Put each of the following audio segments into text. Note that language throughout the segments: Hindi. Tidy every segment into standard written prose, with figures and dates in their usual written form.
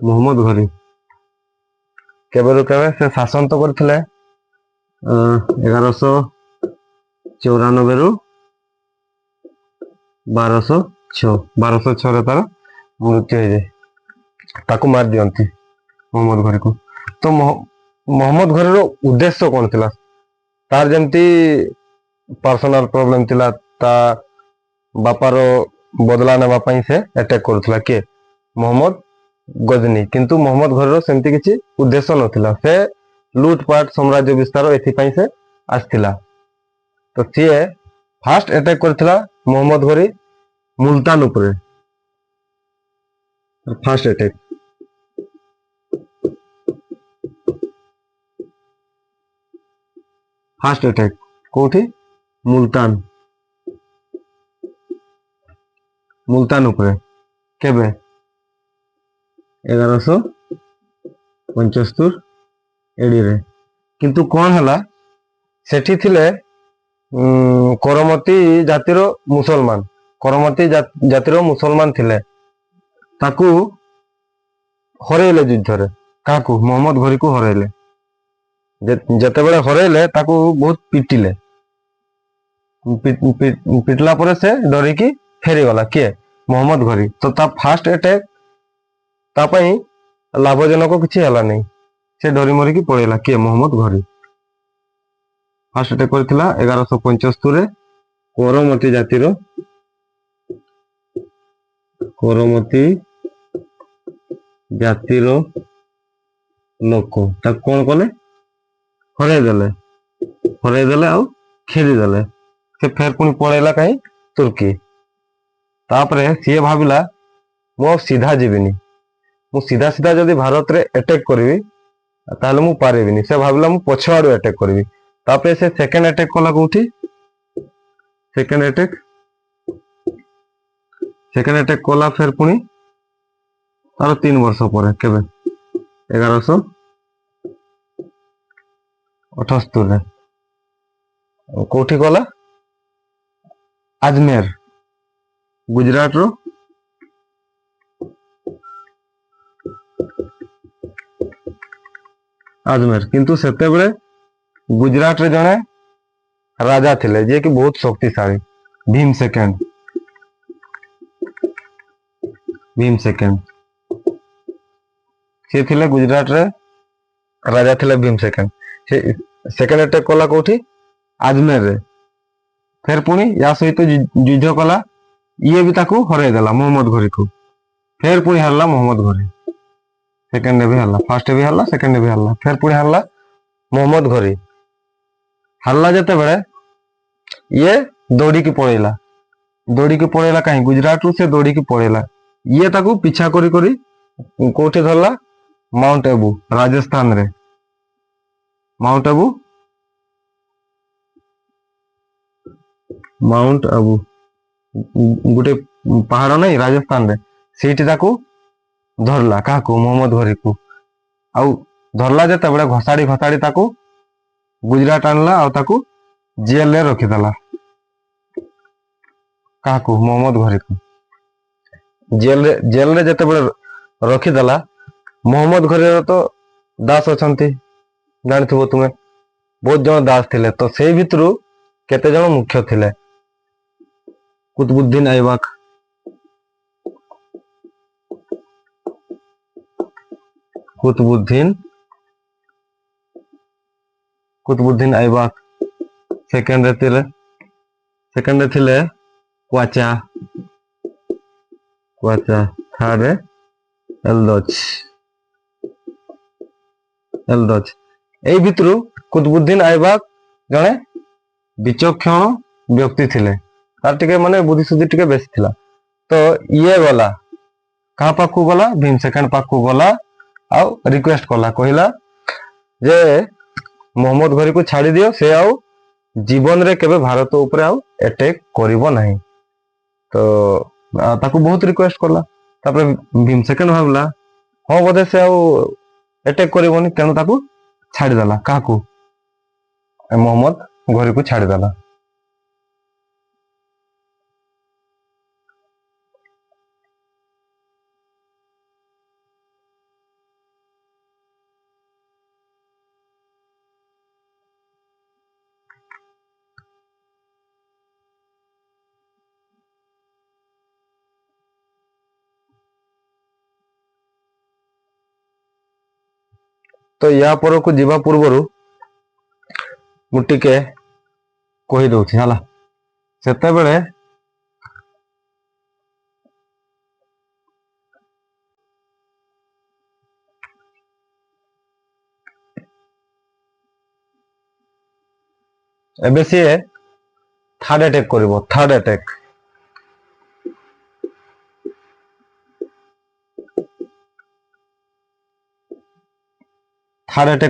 मोहम्मद घोरी केबेरु केबे से शासन तो करथिले 1194 रु 1206 रे तार मृत्यु हो जाए ताकू मार दियंती मोहम्मद घोरी को। तो मोहम्मद घोरी रो उद्देश्य कौन थिला? तार जेमती पर्सनल प्रॉब्लम थिला, ता बापार बदला नेबा पई से अटैक करथला के मोहम्मद गजनी, किंतु मोहम्मद घोरी रो सेमती किछि उद्देश्य नथिला। से लूटपाट साम्राज्य विस्तार एथि पई से आस्थिला। तो सीए फास्ट अटैक करथिला मोहम्मद घोरी मुल्तान उपरे। फास्ट अटैक कोठी? मुल्तान उपरे केबे 1175 एडी रे। किंतु कौन हला सेठी थिले करमती जातिर मुसलमान, करमती जातिर मुसलमान थिले, ताकू हरेले युद्ध रे। काकू? मोहम्मद घोरी को हरेले। जते बेले हरेले ताकू बहुत पिटिले, पिटला परे से डरी की फेरी गला किए मोहम्मद घोरी। तो ता फास्ट अटैक ता पई लाभजनक किछि हला नहीं, से डरी मरी की पळेला किए मोहम्मद घोरी। फास्ट अटैक करथिला 1175 रे करमती जातिर लोक ता कौन कले? हरे देले आउ खेली देले। से फेर पुनी पळेला कहीं तुर्की। तापरे सी भाविला मु सीधा जीविनी, मु सीधा सीधा जदि भारत रे अटैक करबी ताहले मु पारिबिनी। से भाविला मु पछवाडू अटैक करबी। तापरे से सेकंड अटैक कला कोठी? सेकंड अटैक कला फेर पुनी तार 3 वर्ष परे केबे 1178 रे कोठी कला? अजमेर, गुजरात रो अजमेर। किंतु सेते बेले गुजरात रे जणे राजा थिले जे कि बहुत शक्तिशाली, भीम सेकेंड से थिले गुजरात रे राजा थिले भीम सेकेंड। से सेकेंड अटैक कला कोठी? अजमेर रे। फिर पुणी या सहित युद्ध कला, ये भी ताकू हराई देला मोहम्मद घोरी को। फिर पुणी हारला मोहम्मद घोरी, सेकेंड भी हारला, फर्स्ट भी हारला, सेकेंड भी हारला। फिर पुणी हारला मोहम्मद घोरी। हारला जते बेले ये दौड़ी की पळेला कहीं गुजरात रू से दौड़ी की पळेला। ये ताकू पीछा करी करी कोठी धरला? माउंट आबू, राजस्थान रे। माउंट आबू गोटे पहाड़ नहीं राजस्थान रे, सेठी ताकू धरला काकू? मोहम्मद घोरी को। आउ धरला जते बेले घसाड़ी ताकू गुजरात आणला आउ ताकू जेल रे रखिदेला। काकू? मोहम्मद घोरी को। जेल रे जते बेले रखिदेला, मोहम्मद घोरी तो दास अछंती जानिथिबो तुमे, बहुत जन दास थिले। तो से भितरु केते जन मुख्य थिले? कुतुबुद्दीन ऐबक, कुतुबुद्दीन ऐबक। सेकेंड रे थिले क्वाचा। थर्ड रे एलदोच। ए भितरु कुतुबुद्दीन ऐबक जने विचक्षण व्यक्ति थिले, तार टिके माने बुद्धि सुद्धि टिके बेसी थिला। तो ये गला कहा पाखु गला? भीम सेकेंड पाखु गला आउ रिक्वेस्ट कला, कहिला जे मोहम्मद घोरी को छाड़ी दियो, से आउ जीवन रे केबे भारत ऊपर आउ अटैक करिवो नाही। तो ताकू बहुत रिक्वेस्ट कला। तापर भीम सेकेंड भाबला हाँ बोधे से आउ अटैक करिवोनी, तेणु ताकू छाड़ी देला। काकू? मोहम्मद घोरी को छाड़ी देला। तो या परकु जीवा पूर्वरु मु टिके कहि दउछि हला। सेते बेले एबे सी थर्ड अटैक करिवो। थर्ड अटैक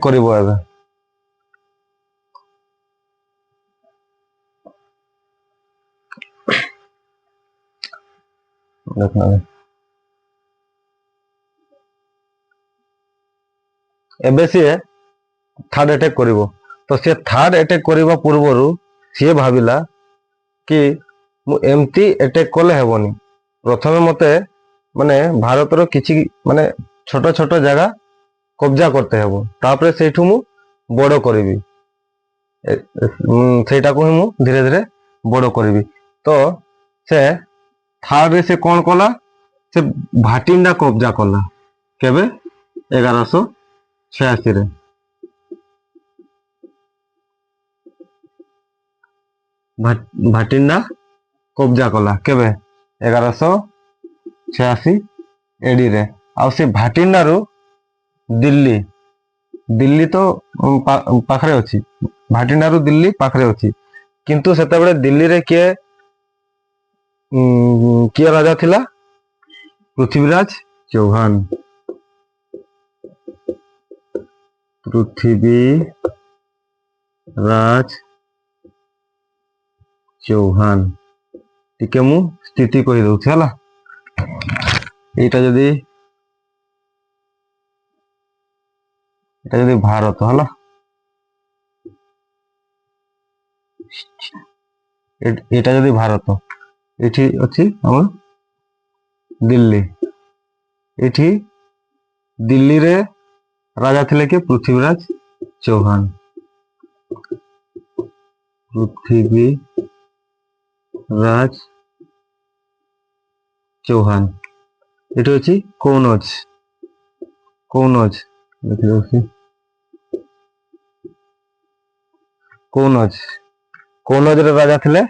करिवो। एबे देखना एबे सी थर्ड अटैक करिवो। तो सी थर्ड अटैक करिवा पूर्वरु सी भाविला कि मु एमती अटैक कले हेबोनी। प्रथमे मते माने भारत रो किछि माने छोट छोट जगह कब्जा करते हेबो, तापरे सेठु मु बड़ करिवि। सेटा को मु धीरे धीरे बड़ करिवि। तो से थर्ड रे से कोन कला, से भाटिंडा कब्जा कला। केबे 1186 रे। भाटिंडा कब्जा कला केबे 1186 एडी रे। आ से भाटिंडा रो दिल्ली, दिल्ली तो पाखरे अछि, भाटिंडा रो दिल्ली पाखरे अछि। किंतु सेते बेले दिल्ली रे किए राजा थिला? पृथ्वीराज चौहान। पृथ्वीराज चौहान। टिके मु स्थिति कहि दउछि हला। एटा जदी भारत हला, एटा जदी भारत, एठी अछि हमर दिल्ली। एठी दिल्ली रे राजा थिले के पृथ्वीराज चौहान। पृथ्वीराज चौहान। एठी अछि कौनौज। कौनौज देखि दउछि। कौनौज, कौनौज रे राजा थिले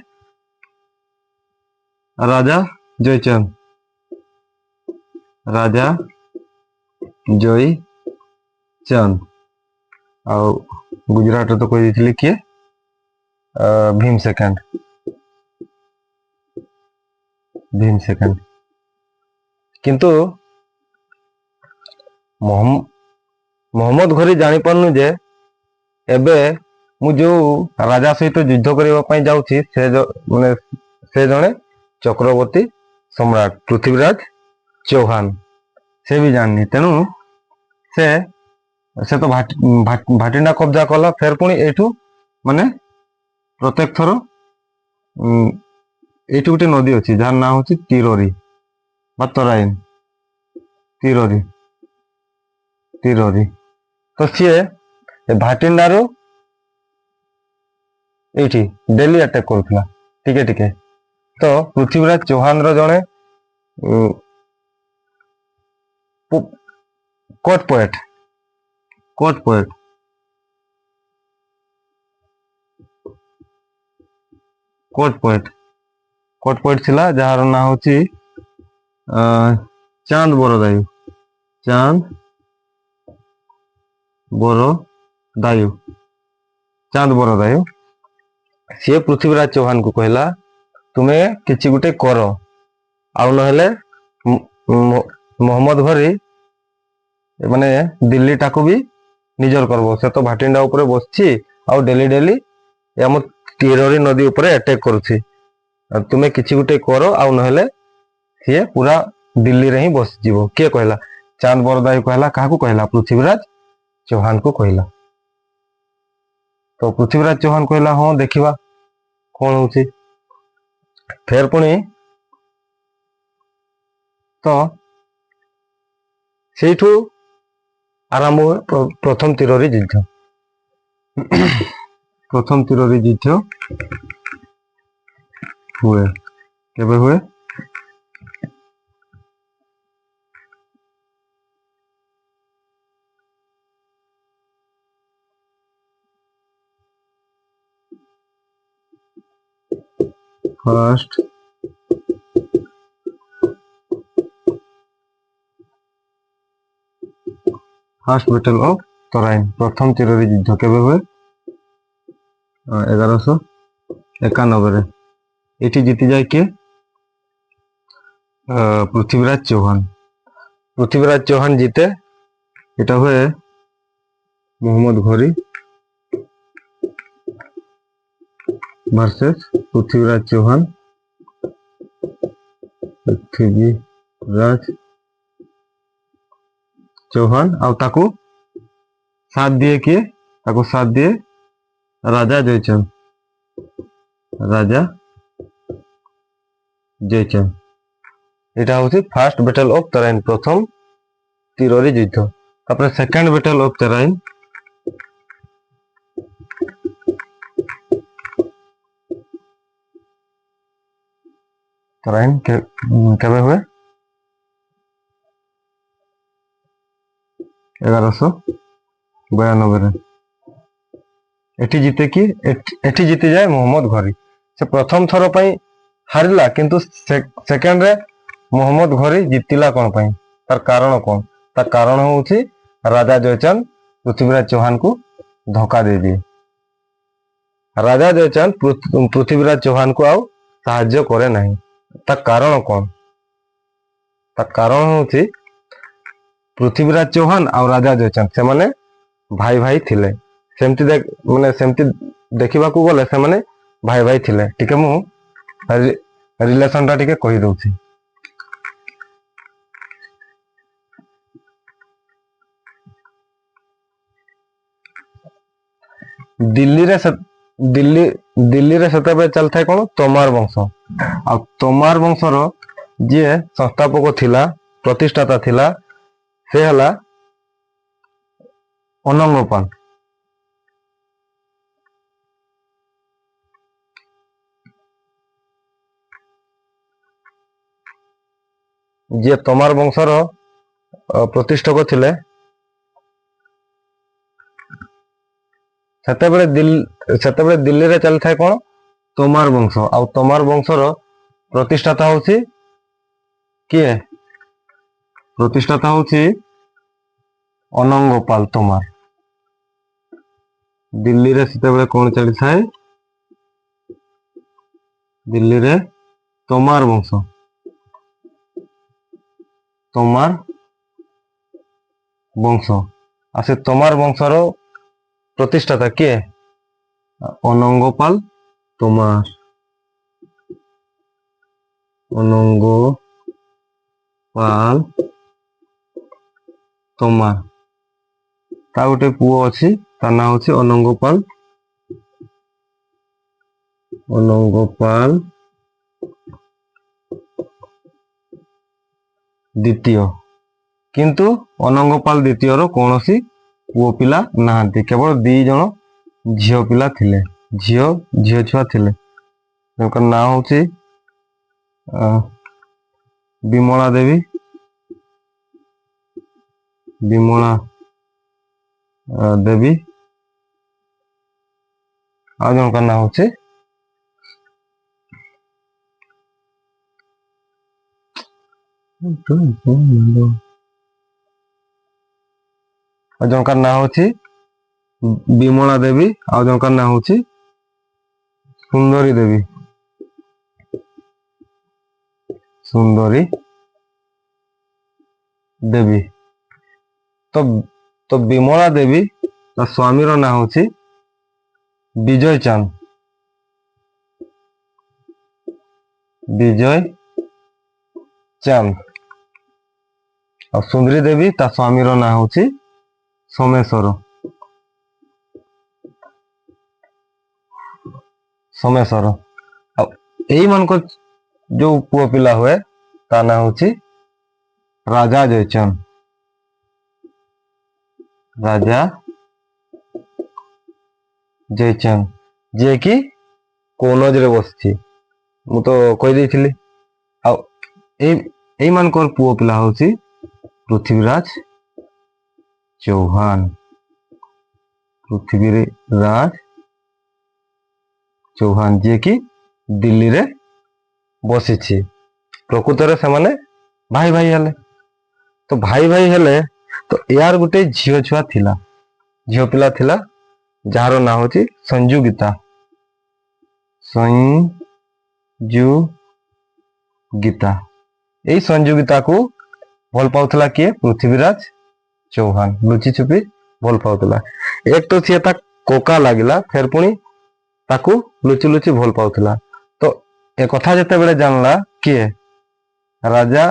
राजा जयचंद। राजा जयचंद। आ गुजरात तो कहि दिथिले किए? भीम सेकंड। भीम सेकंड। किंतु मोहम्मद घोरी जानि पारनु जे एबे मु जो राजा सहित युद्ध करबा पई जाउछि से माने से जणे चक्रवर्ती सम्राट पृथ्वीराज चौहान। से भी जाननी। तेणु से तो भाटिंडा कब्जा कला। फेर पुणी एठू माने प्रत्येक थर एठू गोटे नदी अछि जार नाम होछि तिरोरी बा तराइन। तिरोरी तिरोरी। तो सी भाटिंडा रो एठी डेली अटैक करुथला टिके टिके। तो पृथ्वीराज चौहान रो जणे court poet court poet court poet court poet थिला जार ना होछि चांद बरदायु। चांद बरदायु। चांद बरदायु। सी पृथ्वीराज चौहान को कहला तुमे किछि गुटे करो, आउ नहेले मोहम्मद घोरी माने दिल्ली टाको भी निजर करबो। से तो भाटिंडा ऊपर बसछि आउ डेली डेली हम तिरोरी नदी ऊपर अटैक करूछि। तुमे किछि गुटे करो, आउ नहेले सी पूरा दिल्ली रे ही बस जीवो। के कहला? चांद बरदायु कहला। काहाकू कहला? पृथ्वीराज चौहान को कहला। तो पृथ्वीराज चौहान कहला हाँ देखिबा कौन होछि। फेर पुणी तो सेठू आरंभ हुए प्रथम तिरोरी युद्ध। प्रथम तिरोरी युद्ध हुए। केबे हुए? ଫାଷ୍ଟ ବ୍ୟାଟଲ ଅଫ ତରାଇନ, ପ୍ରଥମ ତୀରରେ ଯୁଦ୍ଧ କେବେ ହୁଏ? 1191। ଏଠି ଜିତିଯାଏ କିଏ? ପୃଥ୍ୱୀରାଜ ଚୌହାନ। ପୃଥ୍ୱୀରାଜ ଚୌହାନ ଜିତେ। এটা ହୁଏ মোহাম্মদ ঘোরি ভার্সেস পৃথ্বীরাজ চৌহান। ପୃଥ୍ୱୀରାଜ ଚୌହାନ ଆଉ ତାକୁ ସାଥ ଦିଏ କିଏ? ତାକୁ ସାଥ ଦିଏ ରାଜା ଜୟଚନ୍ଦ। ଏଇଟା ହଉଛି ଫାର୍ଷ୍ଟ ବ୍ୟାଟଲ ଅଫ ତରାଇନ, ପ୍ରଥମ ତୀରରେ ଯୁଦ୍ଧ। ତାପରେ ସେକେଣ୍ଡ ବ୍ୟାଟଲ ଅଫ ତରାଇନ କେବେ ହୁଏ? 1192। ଏଠି ଜିତେ କି? ଏଠି ଜିତିଯାଏ ମୋହାମ୍ମଦ ଘୋରି। ସେ ପ୍ରଥମ ଥର ପାଇଁ ହାରିଲା, କିନ୍ତୁ ସେକେଣ୍ଡରେ ମୋହାମ୍ମଦ ଘୋରି ଜିତିଲା କଣ ପାଇଁ? ତାର କାରଣ କଣ? ତାର କାରଣ ହଉଛି ରାଜା ଜୟଚନ୍ଦ ପୃଥ୍ୱୀରାଜ ଚୌହାନକୁ ଧୋକା ଦେଇଦିଏ। ରାଜା ଜୟଚନ୍ଦ ପୃଥ୍ୱୀରାଜ ଚୌହାନକୁ ଆଉ ସାହାଯ୍ୟ କରେ ନାହିଁ। ତା କାରଣ କଣ? ତା କାରଣ ହଉଛି ପୃଥ୍ୱୀରାଜ ଚୌହାନ ଆଉ ରାଜା ଜୟଚନ୍ଦ ସେମାନେ ଭାଇ ଭାଇ ଥିଲେ। ସେମିତି ଦେଖିବାକୁ ଗଲେ ସେମାନେ ଭାଇ ଭାଇ ଥିଲେ। ଟିକେ ମୁଁ ରିଲେସନ ଟା ଟିକେ କହିଦଉଛି। ଦିଲ୍ଲୀରେ ସେତେବେଳେ ଚାଲିଥାଏ କଣ? ତୋମାର ବଂଶ। ଆଉ ତୋମାର ବଂଶର ଯିଏ ସଂସ୍ଥାପକ ଥିଲା, ପ୍ରତିଷ୍ଠାତା ଥିଲା, ସେ ହେଲା ଅନଙ୍ଗପାଲ। ଯିଏ ତୋମାର ବଂଶର ପ୍ରତିଷ୍ଠକ ଥିଲେ, ସେତେବେଳେ ଦିଲ୍ଲୀରେ ଚାଲିଥାଏ କଣ? ତୋମାର ବଂଶ। ଆଉ ତୋମାର ବଂଶର ପ୍ରତିଷ୍ଠାତା ହଉଛି କିଏ? ପ୍ରତିଷ୍ଠାତା ହଉଛି ଅନଙ୍ଗପାଲ ତୋମାର। ଦିଲ୍ଲୀରେ ସେତେବେଳେ କଣ ଚାଲିଥାଏ? ଦିଲ୍ଲୀରେ ତୋମାର ବଂଶ। ଆଉ ସେ ତୋମାର ବଂଶର ପ୍ରତିଷ୍ଠାତା କିଏ? ଅନଙ୍ଗପାଲ ତୋମାର। ତା ଗୋଟେ ପୁଅ ଅଛି, ତା ନାଁ ହଉଛି ଅନଙ୍ଗପାଲ ଦ୍ୱିତୀୟ। କିନ୍ତୁ ଅନଙ୍ଗପାଲ ଦ୍ୱିତୀୟର କୌଣସି ପୁଅ ପିଲା ନାହାନ୍ତି, କେବଳ 2 ଜଣ ଝିଅ ପିଲା ଥିଲେ, ଝିଅ ଛୁଆ ଥିଲେ। ତାଙ୍କ ନାଁ ହଉଛି ବିମଳା ଦେବୀ ଆଉ ଜଣଙ୍କ ନାଁ ହଉଛି ବିମଳା ଦେବୀ, ଆଉ ଜଣଙ୍କ ନାଁ ହଉଛି ସୁନ୍ଦରୀ ଦେବୀ। ତ ବିମଳା ଦେବୀ, ତା ସ୍ୱାମୀର ନାଁ ହଉଛି ବିଜୟ ଚାନ୍ଦ। ଆଉ ସୁନ୍ଦରୀ ଦେବୀ, ତା ସ୍ୱାମୀର ନାଁ ହଉଛି ସୋମେଶ୍ୱର। ଆଉ ଏଇମାନଙ୍କ ଯୋଉ ପୁଅ ପିଲା ହୁଏ, ତା ନାଁ ହଉଛି ରାଜା ଜୟଚନ୍ଦ। ଯିଏକି କନୌଜରେ ବସିଛି, ମୁଁ ତ କହିଦେଇଥିଲି। ଆଉ ଏଇମାନଙ୍କର ପୁଅ ପିଲା ହଉଛି ପୃଥ୍ୱୀରାଜ ଚୌହାନ। ଯିଏକି ଦିଲ୍ଲୀରେ ବସିଛି। ପ୍ରକୃତରେ ସେମାନେ ଭାଇ ଭାଇ ହେଲେ। ତ ଭାଇ ଭାଇ ହେଲେ ତ ୟାର ଗୋଟେ ଝିଅ ଛୁଆ ଥିଲା, ଝିଅ ପିଲା ଥିଲା, ଯାହାର ନାଁ ହଉଛି ସଞ୍ଜୁଗୀତା। ସଞ୍ଜୁଗୀତା। ଏଇ ସଞ୍ଜୁଗୀତାକୁ ଭଲ ପାଉଥିଲା କିଏ? ପୃଥ୍ୱୀରାଜ ଚୌହାନ। ଲୁଚି ଛୁପି ଭଲ ପାଉଥିଲା। ଏକ ତ ସିଏ ତା କୋକା ଲାଗିଲା, ଫେର ପୁଣି ତାକୁ ଲୁଚି ଲୁଚି ଭଲ ପାଉଥିଲା। ତ ଏ କଥା ଯେତେବେଳେ ଜାଣିଲା କିଏ? ରାଜା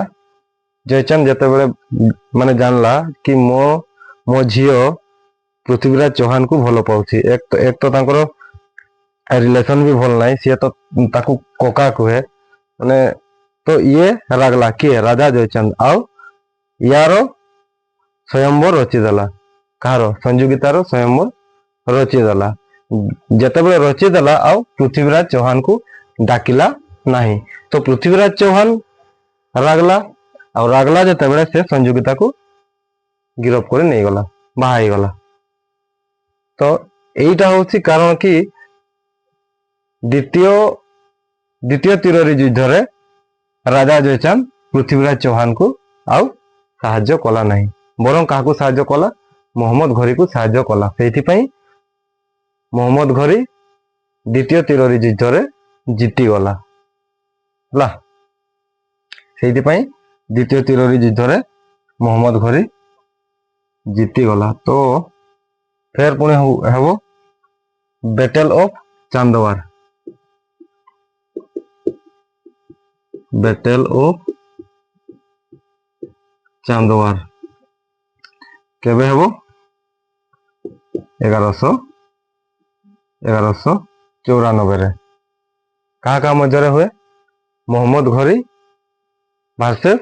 ଜୟଚାନ୍ଦ ଯେତେବେଳେ ମାନେ ଜାଣିଲା କି ମୋ ଝିଅ ପୃଥ୍ୱୀରାଜ ଚୌହାନକୁ ଭଲ ପାଉଛି, ଏକ ତ ତାଙ୍କର ରିଲେସନ ବି ଭଲ ନାହିଁ, ସିଏ ତ ତାକୁ କୋକା କୁହେ, ମାନେ ତ ଇଏ ରାଗଲା କିଏ? ରାଜା ଜୟଚାନ୍ଦ। ଆଉ ୟାର ସ୍ୱୟଂବର ରଚିଦେଲା। କାହାର? ସଞ୍ଜୁଗୀତାର ସ୍ୱୟଂବର ରଚିଦେଲା। ଯେତେବେଳେ ରଚିଦେଲା ଆଉ ପୃଥ୍ୱୀରାଜ ଚୌହାନକୁ ଡାକିଲା ନାହିଁ। ତ ପୃଥ୍ୱୀରାଜ ଚୌହାନ ରାଗଲା, ଆଉ ରାଗଲା ଯେତେବେଳେ ସେ ସଞ୍ଜୁଗୀତାକୁ ଗିରଫ କରି ନେଇଗଲା, ବାହା ହେଇଗଲା। ତ ଏଇଟା ହଉଛି କାରଣ କି ଦ୍ୱିତୀୟ ତିରୋରୀ ଯୁଦ୍ଧରେ ରାଜା ଜୟଚାନ୍ଦ ପୃଥ୍ୱୀରାଜ ଚୌହାନକୁ ଆଉ ସାହାଯ୍ୟ କଲା ନାହିଁ, ବରଂ କାହାକୁ ସାହାଯ୍ୟ କଲା? ମହମ୍ମଦ ଘୋରୀକୁ ସାହାଯ୍ୟ କଲା। ସେଇଥିପାଇଁ ମହମ୍ମଦ ଘୋରୀ ଦ୍ୱିତୀୟ ତିରୋରୀ ଯୁଦ୍ଧରେ ଜିତିଗଲା ହେଲା। ସେଇଥିପାଇଁ ଦ୍ୱିତୀୟ ତିରୋରୀ ଯୁଦ୍ଧରେ ମହମ୍ମଦ ଘୋରୀ ଜିତିଗଲା। ତ ଫେର ପୁଣି ହେବ ବ୍ୟାଟେଲ ଅଫ ଚାନ୍ଦୱାର। ବ୍ୟାଟେଲ ଅଫ ଚାନ୍ଦୱାର କେବେ ହେବ? 1194ରେ। କାହା କାହା ମଧ୍ୟରେ ହୁଏ? ମହମ୍ମଦ ଘୋରୀ ଭାର୍ସେସ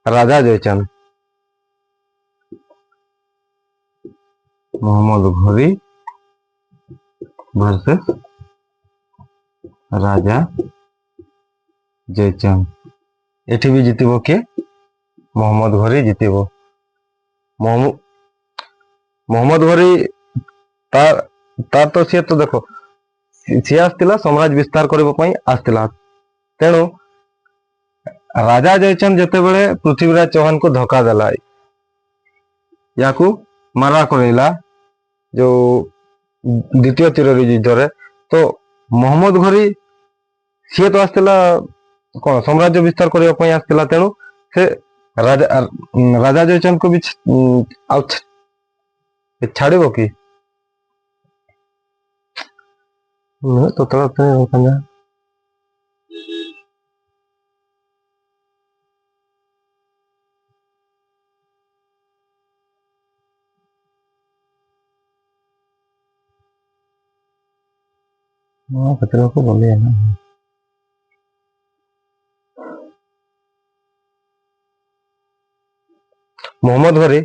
ରାଜା ଜୟଚାନ୍ଦ। ମହମ୍ମଦ ଘୋରୀ ଭାର୍ସେସ ରାଜା ଜୟଚାନ୍ଦ। ଏଠି ବି ଜିତିବ କିଏ? ମହମ୍ମଦ ଘୋରୀ ଜିତିବ। ମହମ୍ମଦ ଘୋରୀ ତାର ତ ସିଏ ତ ଦେଖ, ସିଏ ଆସିଥିଲା ସାମ୍ରାଜ୍ୟ ବିସ୍ତାର କରିବା ପାଇଁ ଆସିଥିଲା। ତେଣୁ ରାଜା ଜୟଚାନ୍ଦ ଯେତେବେଳେ ପୃଥ୍ୱୀରାଜ ଚୌହାନକୁ ଧୋକା ଦେଲା, ୟାକୁ ମାରା କରେଇଲା ଯୋଉ ଦ୍ୱିତୀୟ ତିରୋରୀ ଯୁଦ୍ଧରେ, ତ ମହମ୍ମଦ ଘୋରୀ ସିଏ ତ ଆସିଥିଲା କଣ ସାମ୍ରାଜ୍ୟ ବିସ୍ତାର କରିବା ପାଇଁ ଆସିଥିଲା। ତେଣୁ ସେ ରାଜା ଜୟଚାନ୍ଦକୁ ବି ଆଉ ଛାଡ଼ିବ କି? को बोले है ना। मोहम्मद घोरी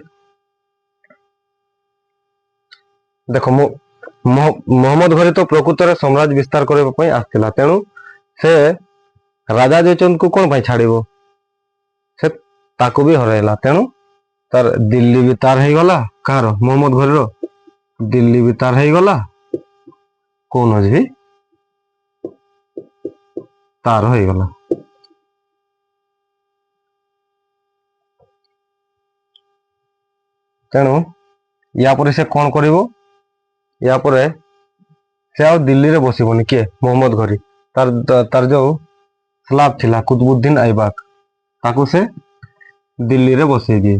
देख, मोहम्मद घोरी तो प्रकृतर साम्राज्य विस्तार करने ପାଇଁ ଆସିଥିଲା। ତେଣୁ ସେ ରାଜା ଜୟଚନ୍ଦକୁ କଣ ପାଇଁ ଛାଡ଼ିବ? ସେ ତାକୁ ବି ହରାଇଲା। ତେଣୁ ତାର ଦିଲ୍ଲୀ ବି ତାର ହେଇଗଲା। କାହାର? ମୋହାମ୍ମଦ ଘୋରୀର ଦିଲ୍ଲୀ ବି ତାର ହେଇଗଲା, କୌଣସି ବି ତାର ହେଇଗଲା। ତେଣୁ ୟା ପରେ ସେ କଣ କରିବ? ୟା ପରେ ସେ ଆଉ ଦିଲ୍ଲୀରେ ବସିବନି। କିଏ? ମୋହମ୍ମଦ ଘୋରୀ। ତାର ଯୋଉ ସ୍ଲାବ ଥିଲା କୁତବୁଦ୍ଦିନ ଆଇବାକ, ତାକୁ ସେ ଦିଲ୍ଲୀରେ ବସେଇ ଦିଏ।